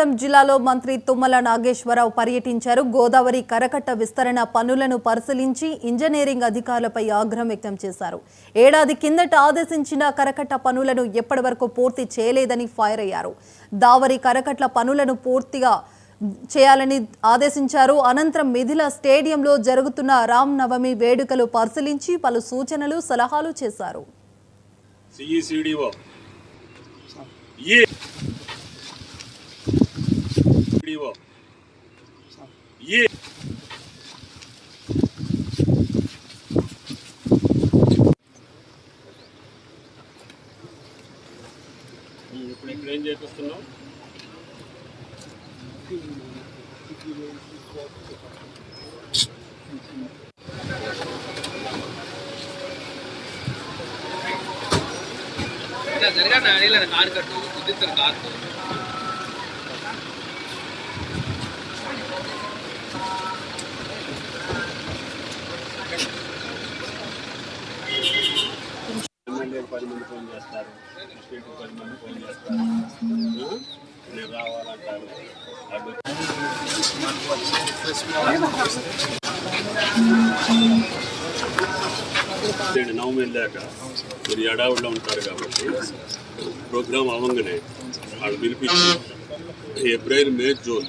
కొత్తగూడెం జిల్లాలో మంత్రి తుమ్మల నాగేశ్వరరావు పర్యటించారు. గోదావరి కరకట్ట విస్తరణ పనులను పరిశీలించి ఇంజనీరింగ్ అధికారులపై ఆగ్రహం వ్యక్తం చేశారు. ఏడాది కిందట ఆదేశించిన కరకట్ట పనులను ఎప్పటివరకు పూర్తి చేయలేదని ఫైర్ అయ్యారు. దావరి కరకట్ల పనులను పూర్తిగా చేయాలని ఆదేశించారు. అనంతరం మిథిల స్టేడియంలో జరుగుతున్న రామ్ నవమి వేడుకలు పరిశీలించి పలు సూచనలు సలహాలు చేశారు. ఇప్పుడు ఇక్కడ ఏం చేపిస్తున్నాం? జరగా కారు కట్టు విద్యుత్ కారు ఎమ్మెల్యే 10 మంది ఫోన్ చేస్తారు, స్టేట్ 10 మంది ఫోన్ చేస్తారు, నేను రావాలంటారు. నవమి వెళ్ళాక మీరు ఎడావుల్లో ఉంటారు కాబట్టి ప్రోగ్రామ్ అవ్వగానే వాళ్ళు పిలిపించి ఏప్రిల్, మే, జూన్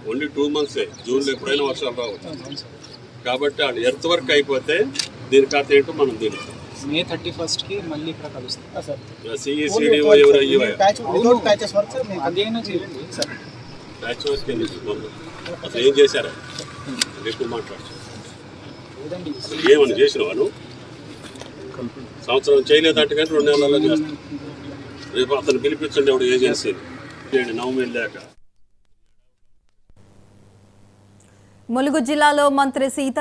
ఓన్లీ 2 మంత్సే. జూన్లో ఎప్పుడైనా వర్షాలు రావచ్చు కాబట్టి వాళ్ళు ఎర్త్ వర్క్ అయిపోతే దీని కథ ఏంటో మనం తెలుస్తాం. మే 31కి మళ్ళీ ఇక్కడ కలుస్తాం సార్. సిఈసిడిఓ ఎవరు అదేనా చేయండి సార్. ప్యాచ్ వర్క్ అసలు ఏం చేశారా? ఎక్కువ మాట్లాడు. ఏమని చేసినావా నువ్వు? సంవత్సరం చేయలేదంటే కానీ 2 నెలల్లో చేస్తాను. రేపు అతను పిలిపించండి ఎవడు ఏజెన్సీ నవమి వెళ్ళాక. ములుగు జిల్లాలో మంత్రి సీత